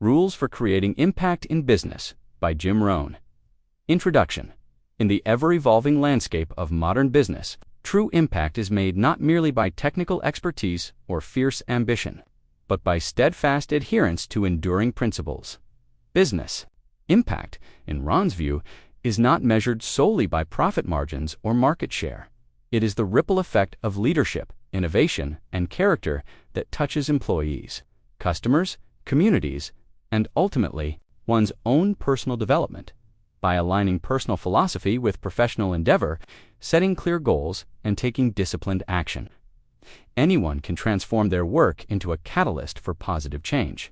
Rules for Creating Impact in Business by Jim Rohn. Introduction. In the ever-evolving landscape of modern business, true impact is made not merely by technical expertise or fierce ambition, but by steadfast adherence to enduring principles. Business impact, in Rohn's view, is not measured solely by profit margins or market share. It is the ripple effect of leadership, innovation, and character that touches employees, customers, communities, and ultimately, one's own personal development. By aligning personal philosophy with professional endeavor, setting clear goals, and taking disciplined action, anyone can transform their work into a catalyst for positive change.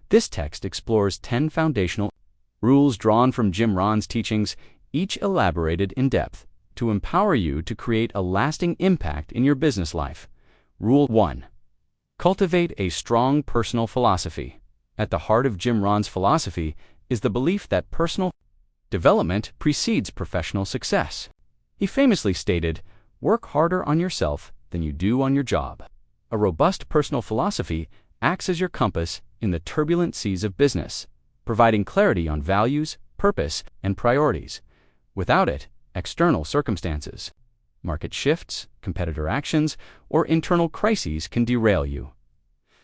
This text explores 10 foundational rules drawn from Jim Rohn's teachings, each elaborated in depth, to empower you to create a lasting impact in your business life. Rule 1. Cultivate a strong personal philosophy. At the heart of Jim Rohn's philosophy is the belief that personal development precedes professional success. He famously stated, "Work harder on yourself than you do on your job." A robust personal philosophy acts as your compass in the turbulent seas of business, providing clarity on values, purpose, and priorities. Without it, external circumstances, market shifts, competitor actions, or internal crises can derail you.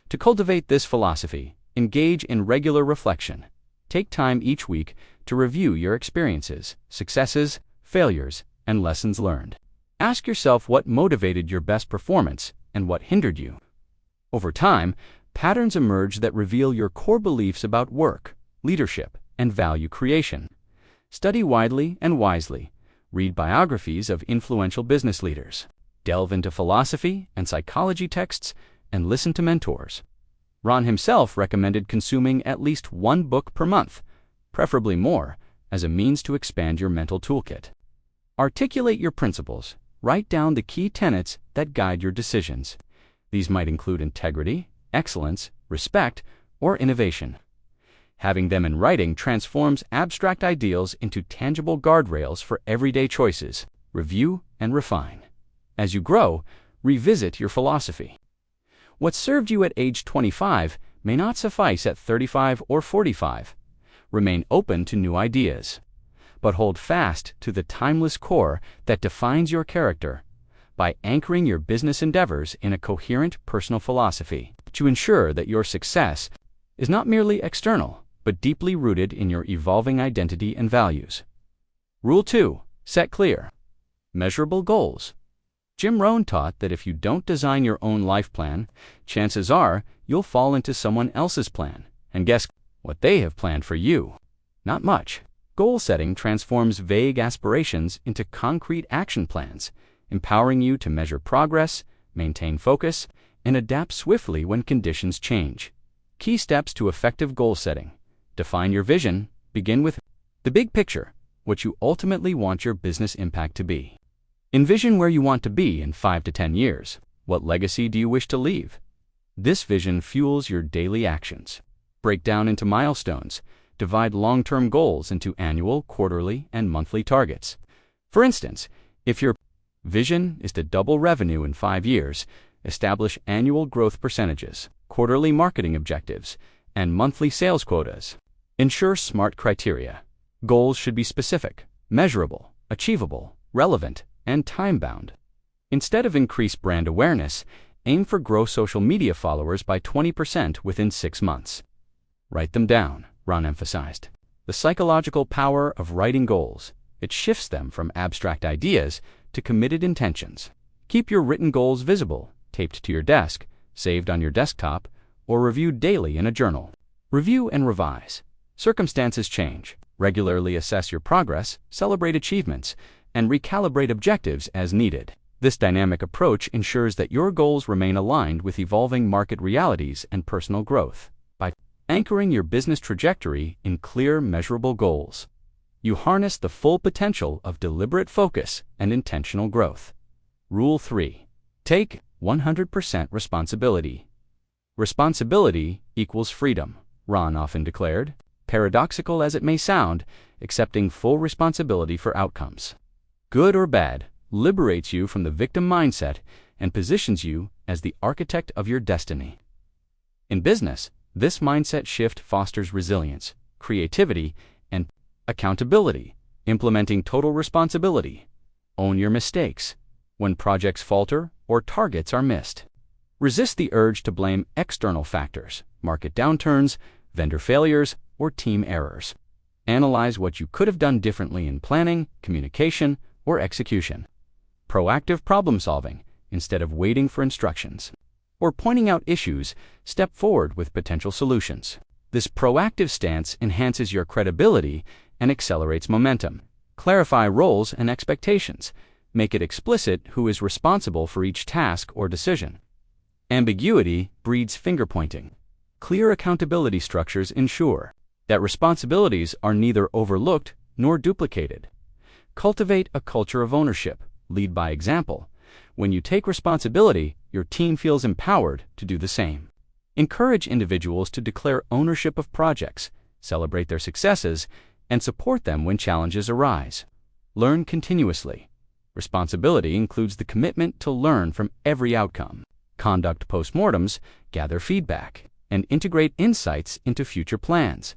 To cultivate this philosophy, engage in regular reflection. Take time each week to review your experiences, successes, failures, and lessons learned. Ask yourself what motivated your best performance and what hindered you. Over time, patterns emerge that reveal your core beliefs about work, leadership, and value creation. Study widely and wisely. Read biographies of influential business leaders. Delve into philosophy and psychology texts and listen to mentors. Rohn himself recommended consuming at least one book per month, preferably more, as a means to expand your mental toolkit. Articulate your principles. Write down the key tenets that guide your decisions. These might include integrity, excellence, respect, or innovation. Having them in writing transforms abstract ideals into tangible guardrails for everyday choices. Review and refine. As you grow, revisit your philosophy. What served you at age 25 may not suffice at 35 or 45. Remain open to new ideas, but hold fast to the timeless core that defines your character. By anchoring your business endeavors in a coherent personal philosophy, to ensure that your success is not merely external, but deeply rooted in your evolving identity and values. Rule 2. Set clear, measurable goals. Jim Rohn taught that if you don't design your own life plan, chances are you'll fall into someone else's plan. And guess what they have planned for you? Not much. Goal setting transforms vague aspirations into concrete action plans, empowering you to measure progress, maintain focus, and adapt swiftly when conditions change. Key steps to effective goal setting. Define your vision. Begin with the big picture, what you ultimately want your business impact to be. Envision where you want to be in 5 to 10 years. What legacy do you wish to leave? This vision fuels your daily actions. Break down into milestones. Divide long-term goals into annual, quarterly, and monthly targets. For instance, if your vision is to double revenue in 5 years, establish annual growth percentages, quarterly marketing objectives, and monthly sales quotas. Ensure SMART criteria. Goals should be specific, measurable, achievable, relevant, and time-bound. Instead of increased brand awareness, aim for grow social media followers by 20% within 6 months. Write them down, Rohn emphasized. The psychological power of writing goals. It shifts them from abstract ideas to committed intentions. Keep your written goals visible, taped to your desk, saved on your desktop, or reviewed daily in a journal. Review and revise. Circumstances change. Regularly assess your progress, celebrate achievements, and recalibrate objectives as needed. This dynamic approach ensures that your goals remain aligned with evolving market realities and personal growth. By anchoring your business trajectory in clear, measurable goals, you harness the full potential of deliberate focus and intentional growth. Rule 3. Take 100% responsibility. Responsibility equals freedom, Rohn often declared. Paradoxical as it may sound, accepting full responsibility for outcomes, good or bad, liberates you from the victim mindset and positions you as the architect of your destiny. In business, This mindset shift fosters resilience, creativity, and accountability, implementing total responsibility. Own your mistakes when projects falter or targets are missed. Resist the urge to blame external factors, market downturns, vendor failures, or team errors. Analyze what you could have done differently in planning, communication, or execution. Proactive problem solving instead of waiting for instructions. Or pointing out issues, step forward with potential solutions. This proactive stance enhances your credibility and accelerates momentum. Clarify roles and expectations. Make it explicit who is responsible for each task or decision. Ambiguity breeds finger-pointing. Clear accountability structures ensure that responsibilities are neither overlooked nor duplicated. Cultivate a culture of ownership. Lead by example. When you take responsibility, your team feels empowered to do the same. Encourage individuals to declare ownership of projects, celebrate their successes, and support them when challenges arise. Learn continuously. Responsibility includes the commitment to learn from every outcome. Conduct postmortems, gather feedback, and integrate insights into future plans.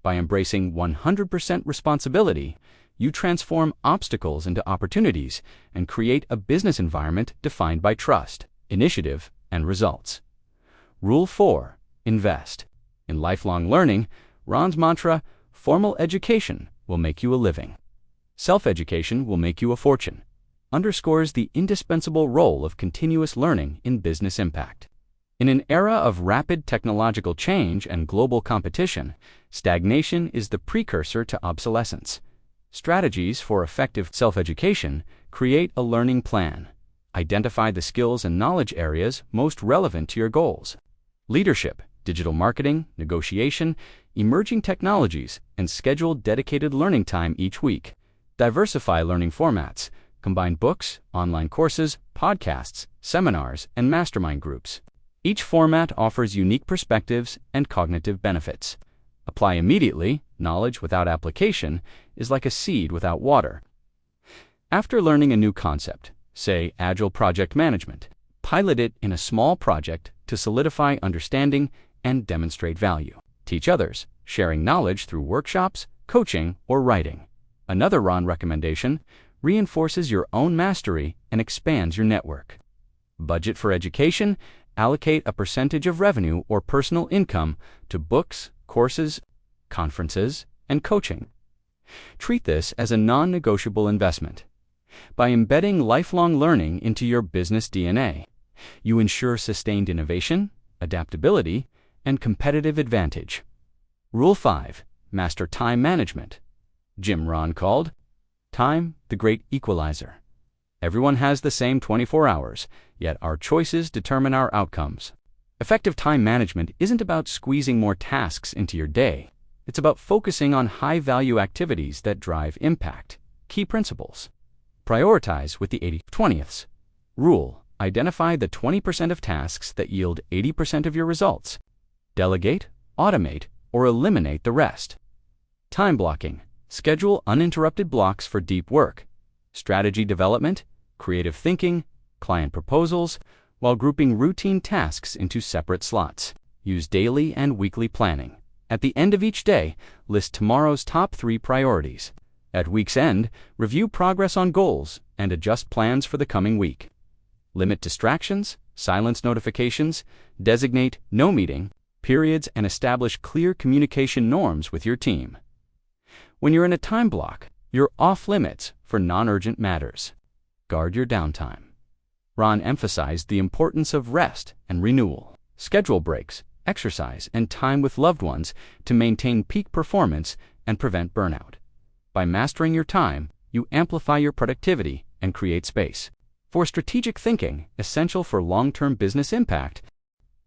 By embracing 100% responsibility, you transform obstacles into opportunities and create a business environment defined by trust, initiative, and results. Rule 4. Invest. In lifelong learning, Rohn's mantra, formal education will make you a living. Self-education will make you a fortune, underscores the indispensable role of continuous learning in business impact. In an era of rapid technological change and global competition, stagnation is the precursor to obsolescence. Strategies for effective self-education: create a learning plan. Identify the skills and knowledge areas most relevant to your goals. Leadership, digital marketing, negotiation, emerging technologies, and schedule dedicated learning time each week. Diversify learning formats. Combine books, online courses, podcasts, seminars, and mastermind groups. Each format offers unique perspectives and cognitive benefits. Apply immediately. Knowledge without application is like a seed without water. After learning a new concept, say agile project management, pilot it in a small project to solidify understanding and demonstrate value. Teach others, sharing knowledge through workshops, coaching, or writing. Another Rohn recommendation: reinforces your own mastery and expands your network. Budget for education. Allocate a percentage of revenue or personal income to books, courses, conferences, and coaching. Treat this as a non-negotiable investment. By embedding lifelong learning into your business DNA, you ensure sustained innovation, adaptability, and competitive advantage. Rule 5. Master time management. Jim Rohn called time the great equalizer. Everyone has the same 24 hours, yet our choices determine our outcomes. Effective time management isn't about squeezing more tasks into your day. It's about focusing on high-value activities that drive impact. Key principles: prioritize with the 80/20ths rule. Identify the 20% of tasks that yield 80% of your results. Delegate, automate, or eliminate the rest. Time blocking. Schedule uninterrupted blocks for deep work, strategy development, creative thinking, client proposals, while grouping routine tasks into separate slots. Use daily and weekly planning. At the end of each day, list tomorrow's top 3 priorities. At week's end, review progress on goals and adjust plans for the coming week. Limit distractions, silence notifications, designate no meeting periods, and establish clear communication norms with your team. When you're in a time block, you're off limits for non-urgent matters. Guard your downtime. Rohn emphasized the importance of rest and renewal. Schedule breaks, exercise, and time with loved ones to maintain peak performance and prevent burnout. By mastering your time, you amplify your productivity and create space for strategic thinking, essential for long-term business impact.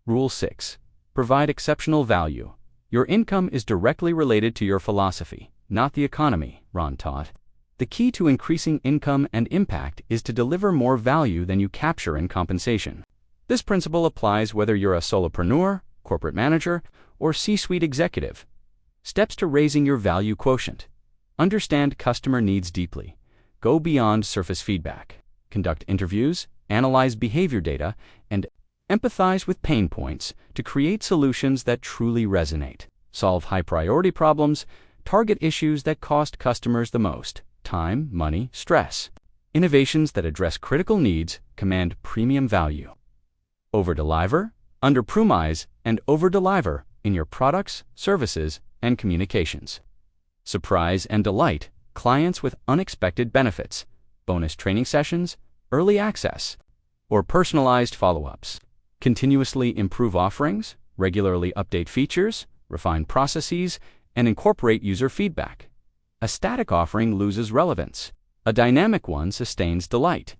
Rule 6. Provide exceptional value. Your income is directly related to your philosophy, not the economy, Rohn taught. The key to increasing income and impact is to deliver more value than you capture in compensation. This principle applies whether you're a solopreneur, corporate manager, or C-suite executive. Steps to raising your value quotient: understand customer needs deeply. Go beyond surface feedback. Conduct interviews, analyze behavior data, and Empathize with pain points to create solutions that truly resonate. Solve high-priority problems. Target issues that cost customers the most: time, money, stress. Innovations that address critical needs command premium value. Over-deliver, under-promise, and over-deliver in your products, services, and communications. Surprise and delight clients with unexpected benefits, bonus training sessions, early access, or personalized follow-ups. Continuously improve offerings, regularly update features, refine processes, and incorporate user feedback. A static offering loses relevance. A dynamic one sustains delight.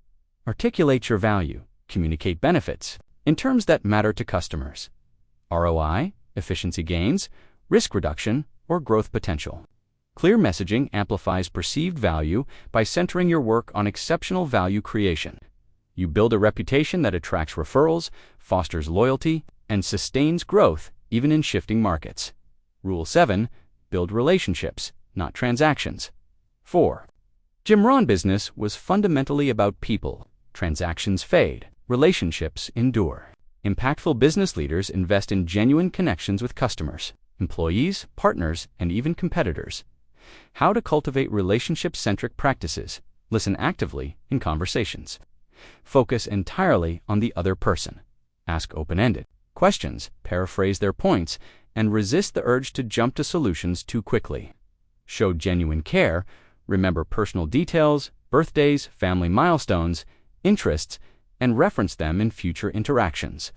Articulate your value, communicate benefits in terms that matter to customers: ROI, efficiency gains, risk reduction, or growth potential. Clear messaging amplifies perceived value by centering your work on exceptional value creation. You build a reputation that attracts referrals, fosters loyalty, and sustains growth even in shifting markets. Rule 7. Build relationships, not transactions. 4. Jim Rohn business was fundamentally about people. Transactions fade, relationships endure. Impactful business leaders invest in genuine connections with customers, employees, partners, and even competitors. How to cultivate relationship-centric practices. Listen actively in conversations. Focus entirely on the other person. Ask open-ended questions, paraphrase their points, and resist the urge to jump to solutions too quickly. Show genuine care. Remember personal details, birthdays, family milestones, interests, and reference them in future interactions.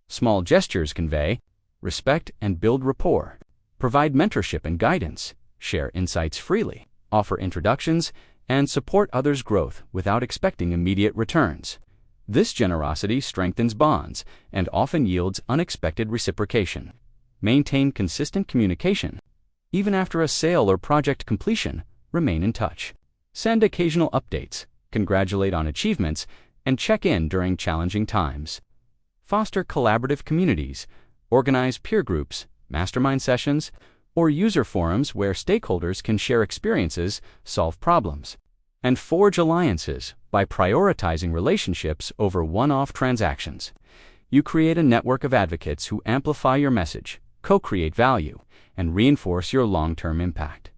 Small gestures convey respect and build rapport. Provide mentorship and guidance. Share insights freely. Offer introductions and support others' growth without expecting immediate returns. This generosity strengthens bonds and often yields unexpected reciprocation. Maintain consistent communication. Even after a sale or project completion, remain in touch. Send occasional updates, congratulate on achievements, and check in during challenging times. Foster collaborative communities. Organize peer groups, mastermind sessions, or user forums where stakeholders can share experiences, solve problems. And forge alliances by prioritizing relationships over one-off transactions. You create a network of advocates who amplify your message, co-create value, and reinforce your long-term impact.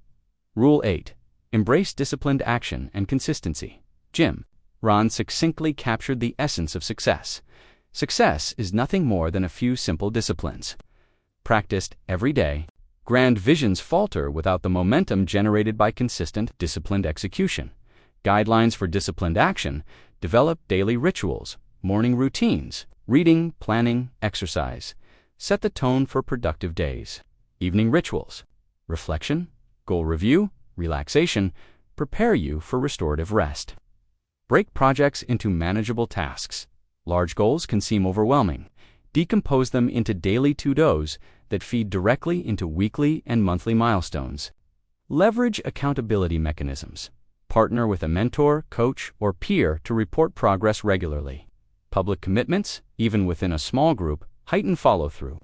Rule 8. Embrace disciplined action and consistency. Jim Rohn succinctly captured the essence of success. Success is nothing more than a few simple disciplines. Practiced every day, grand visions falter without the momentum generated by consistent, disciplined execution. Guidelines for disciplined action. Develop daily rituals, morning routines, reading, planning, exercise. Set the tone for productive days. Evening rituals. Reflection, goal review, relaxation, prepare you for restorative rest. Break projects into manageable tasks. Large goals can seem overwhelming. Decompose them into daily to-dos that feed directly into weekly and monthly milestones. Leverage accountability mechanisms. Partner with a mentor, coach, or peer to report progress regularly. Public commitments, even within a small group, heighten follow-through.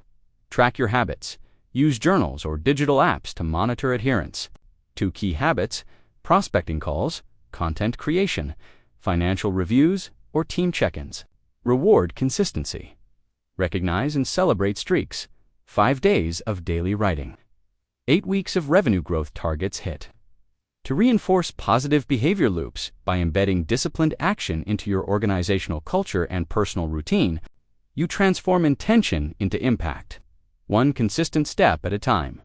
Track your habits. Use journals or digital apps to monitor adherence. 2 key habits: prospecting calls, content creation, financial reviews, or team check-ins. Reward consistency. Recognize and celebrate streaks. 5 days of daily writing. 8 weeks of revenue growth targets hit. To reinforce positive behavior loops by embedding disciplined action into your organizational culture and personal routine, you transform intention into impact, one consistent step at a time.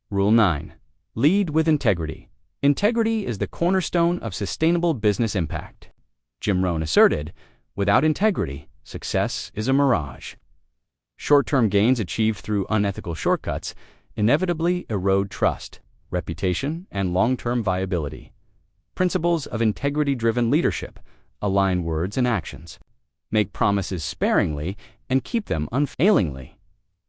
Rule 9. Lead with integrity. Integrity is the cornerstone of sustainable business impact. Jim Rohn asserted, without integrity, success is a mirage. Short-term gains achieved through unethical shortcuts inevitably erode trust, reputation, and long-term viability. Principles of integrity-driven leadership align words and actions. Make promises sparingly and keep them unfailingly.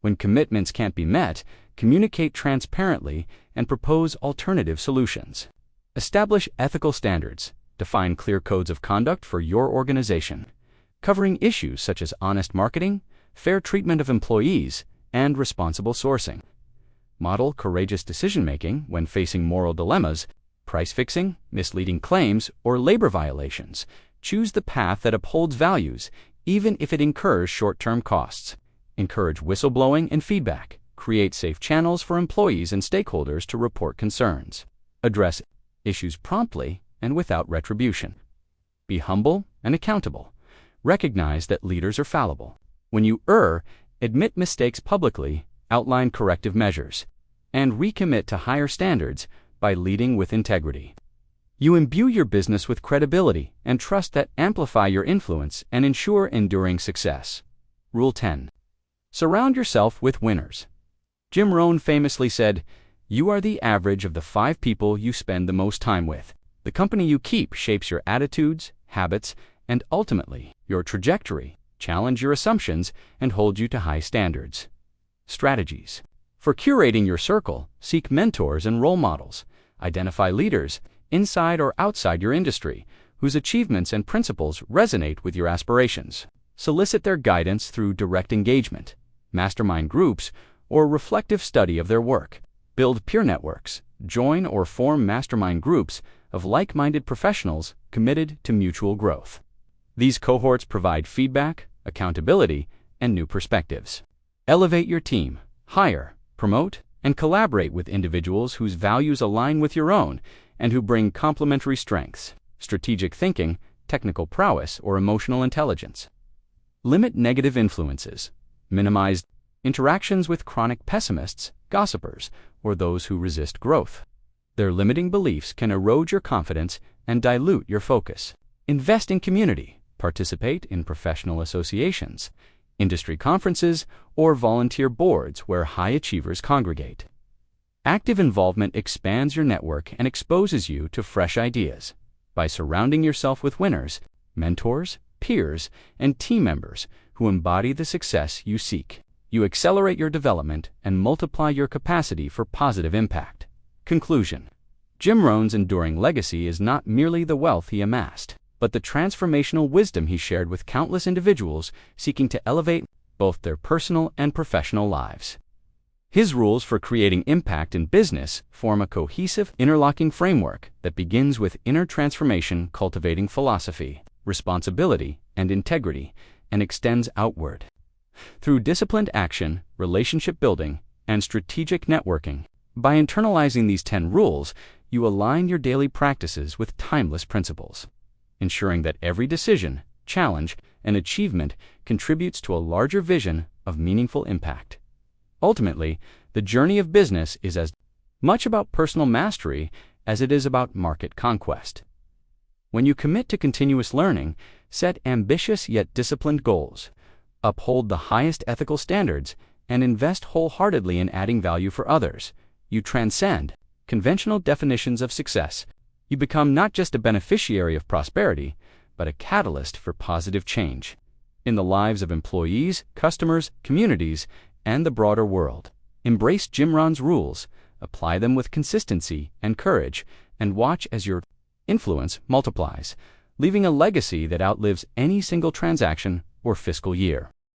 When commitments can't be met, communicate transparently and propose alternative solutions. Establish ethical standards. Define clear codes of conduct for your organization, covering issues such as honest marketing, fair treatment of employees, and responsible sourcing. Model courageous decision-making when facing moral dilemmas, price fixing, misleading claims, or labor violations. Choose the path that upholds values, even if it incurs short-term costs. Encourage whistleblowing and feedback. Create safe channels for employees and stakeholders to report concerns. Address issues promptly and without retribution. Be humble and accountable. Recognize that leaders are fallible. When you err, admit mistakes publicly, outline corrective measures, and recommit to higher standards by leading with integrity. You imbue your business with credibility and trust that amplify your influence and ensure enduring success. Rule 10. Surround yourself with winners. Jim Rohn famously said, "You are the average of the 5 people you spend the most time with." The company you keep shapes your attitudes, habits, and ultimately, your trajectory. Challenge your assumptions and hold you to high standards. Strategies. For curating your circle, seek mentors and role models. Identify leaders, inside or outside your industry, whose achievements and principles resonate with your aspirations. Solicit their guidance through direct engagement, mastermind groups, or reflective study of their work. Build peer networks. Join or form mastermind groups of like-minded professionals committed to mutual growth. These cohorts provide feedback, accountability, and new perspectives. Elevate your team. Hire, promote, and collaborate with individuals whose values align with your own and who bring complementary strengths, strategic thinking, technical prowess, or emotional intelligence. Limit negative influences. Minimize interactions with chronic pessimists, gossipers, or those who resist growth. Their limiting beliefs can erode your confidence and dilute your focus. Invest in community. Participate in professional associations, industry conferences, or volunteer boards where high achievers congregate. Active involvement expands your network and exposes you to fresh ideas. By surrounding yourself with winners, mentors, peers, and team members who embody the success you seek, you accelerate your development and multiply your capacity for positive impact. Conclusion. Jim Rohn's enduring legacy is not merely the wealth he amassed, but the transformational wisdom he shared with countless individuals seeking to elevate both their personal and professional lives. His rules for creating impact in business form a cohesive, interlocking framework that begins with inner transformation, cultivating philosophy, responsibility, and integrity, and extends outward. Through disciplined action, relationship building, and strategic networking, by internalizing these 10 rules, you align your daily practices with timeless principles, ensuring that every decision, challenge, and achievement contributes to a larger vision of meaningful impact. Ultimately, the journey of business is as much about personal mastery as it is about market conquest. When you commit to continuous learning, set ambitious yet disciplined goals, uphold the highest ethical standards, and invest wholeheartedly in adding value for others, you transcend conventional definitions of success. You become not just a beneficiary of prosperity, but a catalyst for positive change in the lives of employees, customers, communities, and the broader world. Embrace Jim Rohn's rules, apply them with consistency and courage, and watch as your influence multiplies, leaving a legacy that outlives any single transaction or fiscal year.